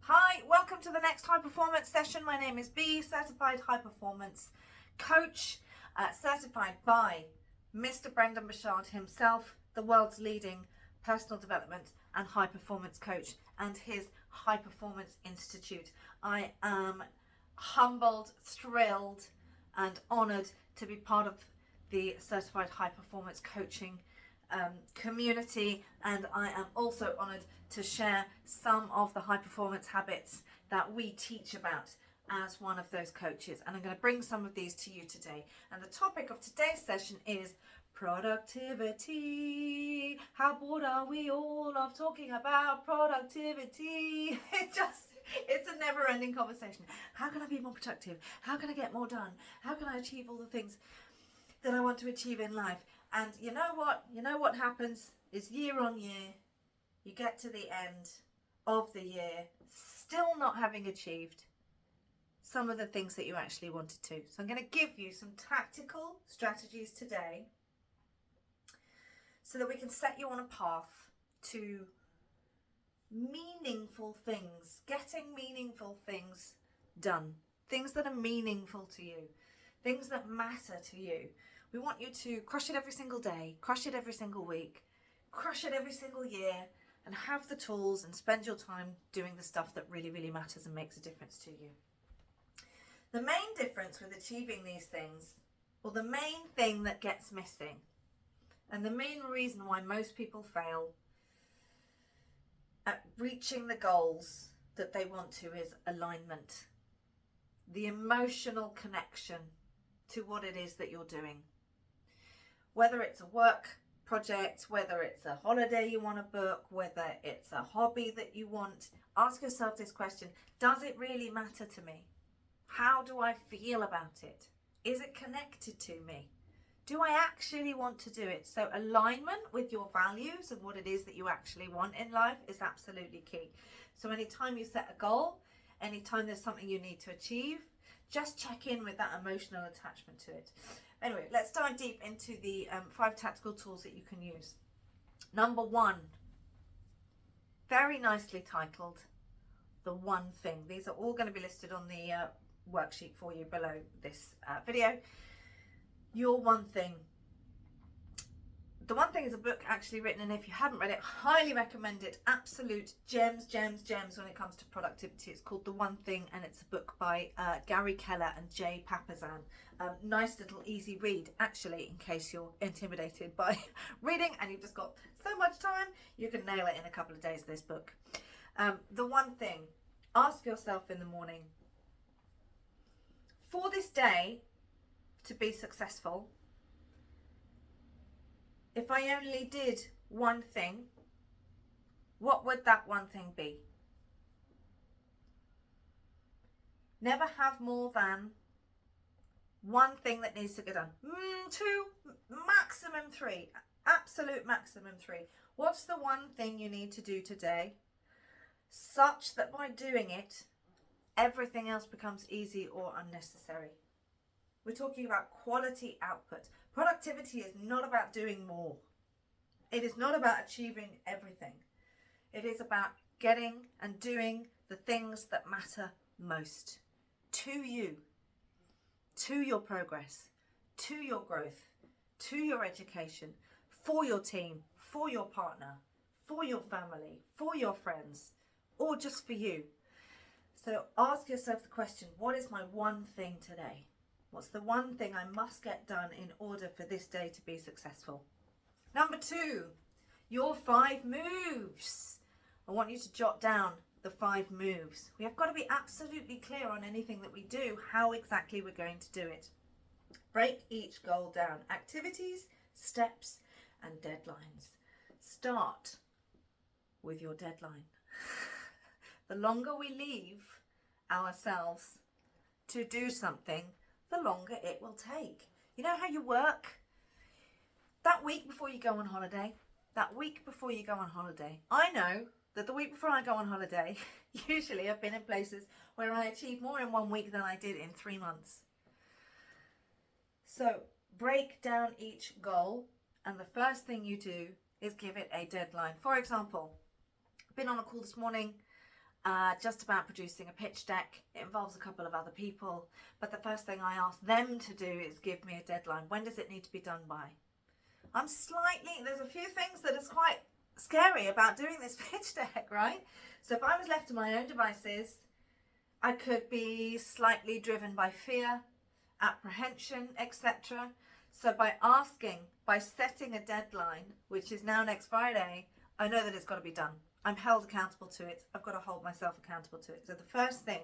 Hi, welcome to the next high performance session. My name is B, certified high performance coach, certified by Mr. Brendan Burchard himself, the world's leading personal development and high performance coach, and his High Performance Institute. I am humbled, thrilled, and honored to be part of the certified high performance coaching community, and I am also honored to share some of the high performance habits that we teach about as one of those coaches. And I'm going to bring some of these to you today. And the topic of today's session is productivity. How bored are we all of talking about productivity? It's a never-ending conversation. How can I be more productive? How can I get more done? How can I achieve all the things that I want to achieve in life? And you know what? You know what happens is year on year, you get to the end of the year, still not having achieved some of the things that you actually wanted to. So I'm going to give you some tactical strategies today so that we can set you on a path to meaningful things, getting meaningful things done, things that are meaningful to you, things that matter to you. We want you to crush it every single day, crush it every single week, crush it every single year, and have the tools and spend your time doing the stuff that really, really matters and makes a difference to you. The main difference with achieving these things, or the main thing that gets missing, and the main reason why most people fail at reaching the goals that they want to, is alignment. The emotional connection to what it is that you're doing. Whether it's a work project, whether it's a holiday you want to book, whether it's a hobby that you want, ask yourself this question: does it really matter to me? How do I feel about it? Is it connected to me? Do I actually want to do it? So alignment with your values and what it is that you actually want in life is absolutely key. So anytime you set a goal, anytime there's something you need to achieve, just check in with that emotional attachment to it. Anyway, let's dive deep into the 5 tactical tools that you can use. Number 1, very nicely titled, The One Thing. These are all going to be listed on the worksheet for you below this video. Your One Thing. The One Thing is a book actually written, and if you haven't read it, highly recommend it. Absolute gems when it comes to productivity. It's called The One Thing, and it's a book by Gary Keller and Jay Papasan. Nice little easy read, actually, in case you're intimidated by reading and you've just got so much time, you can nail it in a couple of days, this book. The One Thing. Ask yourself in the morning, for this day to be successful, if I only did one thing, what would that one thing be? Never have more than one thing that needs to get done. 2, maximum 3, absolute maximum 3. What's the one thing you need to do today, such that by doing it, everything else becomes easy or unnecessary? We're talking about quality output. Productivity is not about doing more. It is not about achieving everything. It is about getting and doing the things that matter most to you, to your progress, to your growth, to your education, for your team, for your partner, for your family, for your friends, or just for you. So ask yourself the question, what is my one thing today? What's the one thing I must get done in order for this day to be successful? Number 2, your 5 moves. I want you to jot down the 5 moves. We have got to be absolutely clear on anything that we do, how exactly we're going to do it. Break each goal down. Activities, steps, and deadlines. Start with your deadline. The longer we leave ourselves to do something, the longer it will take. You know how you work? That week before you go on holiday, I know that the week before I go on holiday, usually I've been in places where I achieve more in 1 week than I did in 3 months. So break down each goal, and the first thing you do is give it a deadline. For example, I've been on a call this morning just about producing a pitch deck. It involves a couple of other people, but the first thing I ask them to do is give me a deadline. When does it need to be done by? There's a few things that is quite scary about doing this pitch deck, right? So if I was left to my own devices, I could be slightly driven by fear, apprehension, etc. So by setting a deadline, which is now next Friday, I know that it's got to be done. I'm held accountable to it. I've got to hold myself accountable to it. So the first thing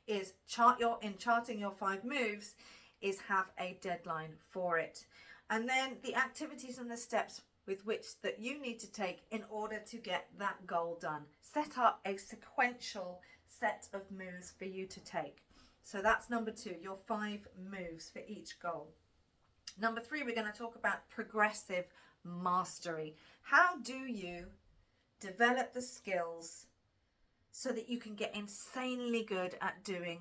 is charting your 5 moves is have a deadline for it. And then the activities and the steps with which that you need to take in order to get that goal done. Set up a sequential set of moves for you to take. So that's number 2, your 5 moves for each goal. Number 3, we're going to talk about progressive mastery. How do you develop the skills so that you can get insanely good at doing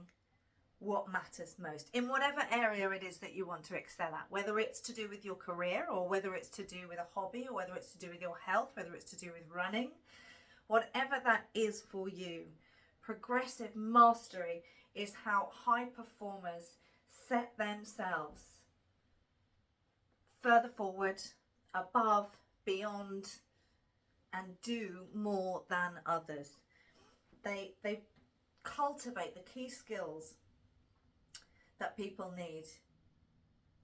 what matters most in whatever area it is that you want to excel at, whether it's to do with your career or whether it's to do with a hobby or whether it's to do with your health, whether it's to do with running, whatever that is for you. Progressive mastery is how high performers set themselves further forward, above, beyond, and do more than others. They cultivate the key skills that people need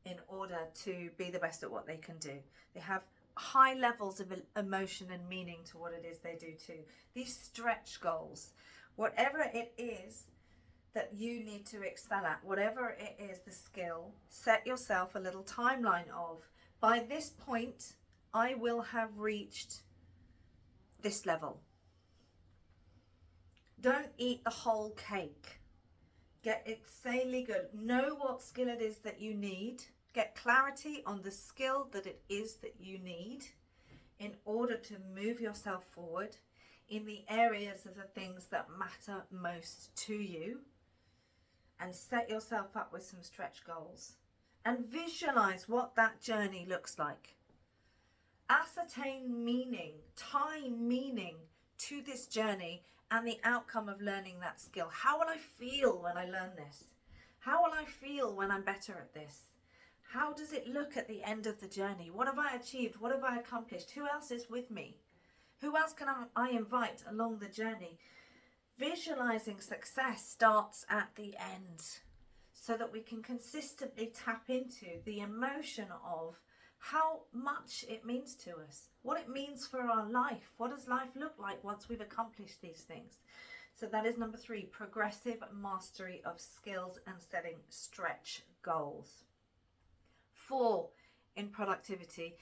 in order to be the best at what they can do. They have high levels of emotion and meaning to what it is they do too. These stretch goals, whatever it is that you need to excel at, whatever it is the skill, set yourself a little timeline of, by this point I will have reached this level. Don't eat the whole cake. Get insanely good. Know what skill it is that you need. Get clarity on the skill that it is that you need in order to move yourself forward in the areas of the things that matter most to you, and set yourself up with some stretch goals and visualize what that journey looks like. Ascertain meaning, tie meaning to this journey and the outcome of learning that skill. How will I feel when I learn this? How will I feel when I'm better at this? How does it look at the end of the journey? What have I achieved? What have I accomplished? Who else is with me? Who else can I invite along the journey? Visualizing success starts at the end so that we can consistently tap into the emotion of how much it means to us, what it means for our life. What does life look like once we've accomplished these things? So that is number 3, progressive mastery of skills and setting stretch goals. 4, in productivity.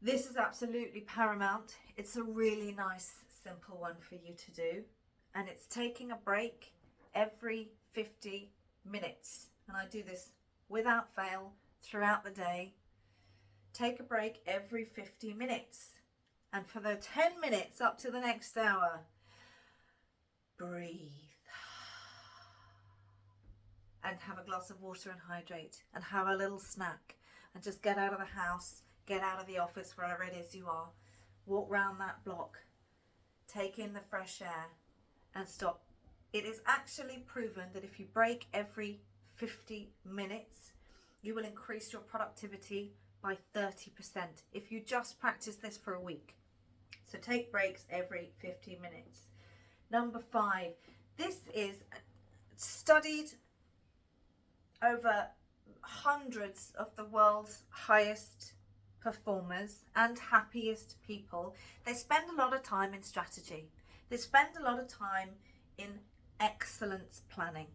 This is absolutely paramount. It's a really nice, simple one for you to do. And it's taking a break every 50 minutes. And I do this without fail throughout the day. Take a break every 50 minutes. And for the 10 minutes up to the next hour, breathe. And have a glass of water and hydrate. And have a little snack. And just get out of the house, get out of the office, wherever it is you are. Walk round that block. Take in the fresh air and stop. It is actually proven that if you break every 50 minutes, you will increase your productivity by 30% if you just practice this for a week. So take breaks every 50 minutes. Number 5, this is studied over hundreds of the world's highest performers and happiest people. They spend a lot of time in strategy. They spend a lot of time in excellence planning.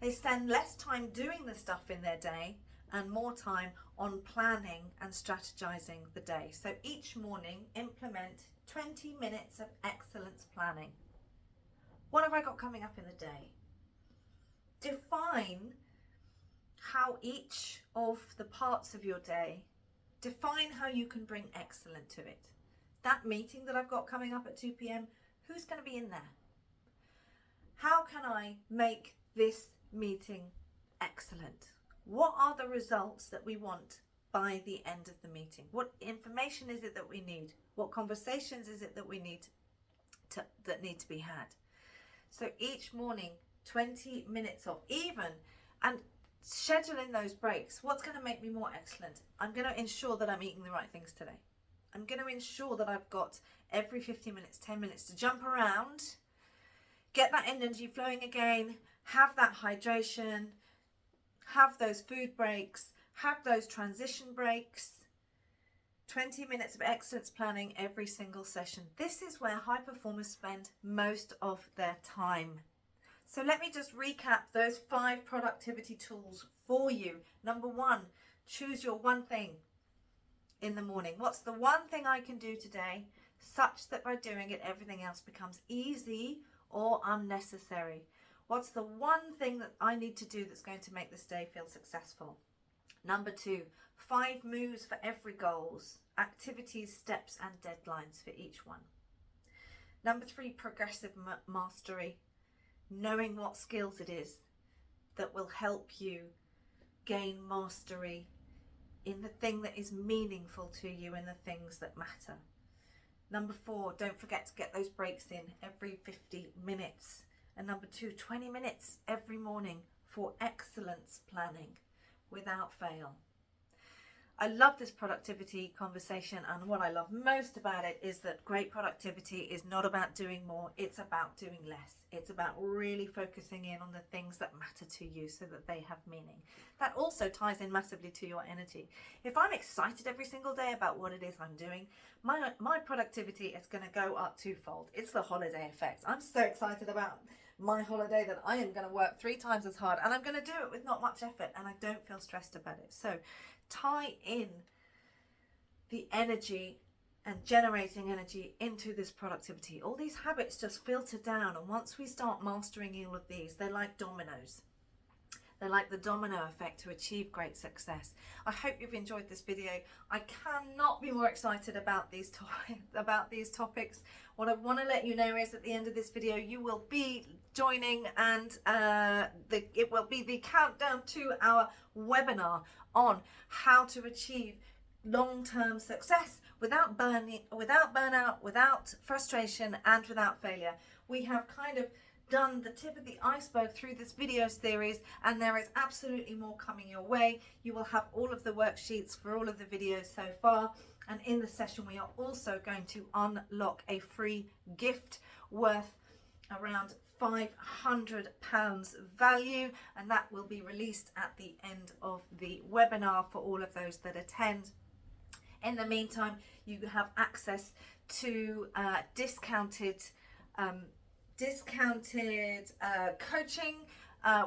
They spend less time doing the stuff in their day and more time on planning and strategizing the day. So each morning, implement 20 minutes of excellence planning. What have I got coming up in the day? Define how each of the parts of your day, define how you can bring excellence to it. That meeting that I've got coming up at 2 p.m, who's going to be in there? How can I make this meeting excellent? What are the results that we want by the end of the meeting? What information is it that we need? What conversations is it that we need that need to be had. So each morning, 20 minutes of even, and scheduling those breaks. What's going to make me more excellent? I'm going to ensure that I'm eating the right things today. I'm going to ensure that I've got every 15 minutes, 10 minutes to jump around, get that energy flowing again, have that hydration, have those food breaks, have those transition breaks. 20 minutes of excellence planning every single session. This is where high performers spend most of their time. So let me just recap those 5 productivity tools for you. Number 1, choose your one thing in the morning. What's the one thing I can do today such that by doing it, everything else becomes easy or unnecessary? What's the one thing that I need to do that's going to make this day feel successful? Number 2, 5 moves for every goals, activities, steps and deadlines for each one. Number 3, progressive mastery, knowing what skills it is that will help you gain mastery in the thing that is meaningful to you and the things that matter. Number 4, don't forget to get those breaks in every 50 minutes. And number 2, 20 minutes every morning for excellence planning without fail. I love this productivity conversation, and what I love most about it is that great productivity is not about doing more, it's about doing less. It's about really focusing in on the things that matter to you so that they have meaning. That also ties in massively to your energy. If I'm excited every single day about what it is I'm doing, my productivity is going to go up twofold. It's the holiday effect. I'm so excited about my holiday that I am going to work 3 times as hard, and I'm going to do it with not much effort, and I don't feel stressed about it. So tie in the energy and generating energy into this productivity. All these habits just filter down, and once we start mastering all of these, they're like dominoes. They're like the domino effect to achieve great success. I hope you've enjoyed this video. I cannot be more excited about these topics. What I want to let you know is at the end of this video, you will be joining, and it will be the countdown to our webinar on how to achieve long-term success without burnout, without frustration, and without failure. We have kind of done the tip of the iceberg through this video series, and there is absolutely more coming your way. You will have all of the worksheets for all of the videos so far, and in the session we are also going to unlock a free gift worth around £500 value, and that will be released at the end of the webinar for all of those that attend. In the meantime, you have access to discounted coaching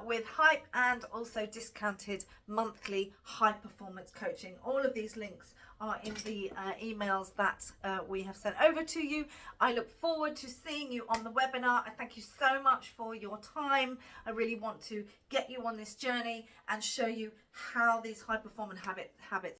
with Hype, and also discounted monthly high performance coaching. All of these links are in the emails that we have sent over to you. I look forward to seeing you on the webinar. I thank you so much for your time. I really want to get you on this journey and show you how these high performance habits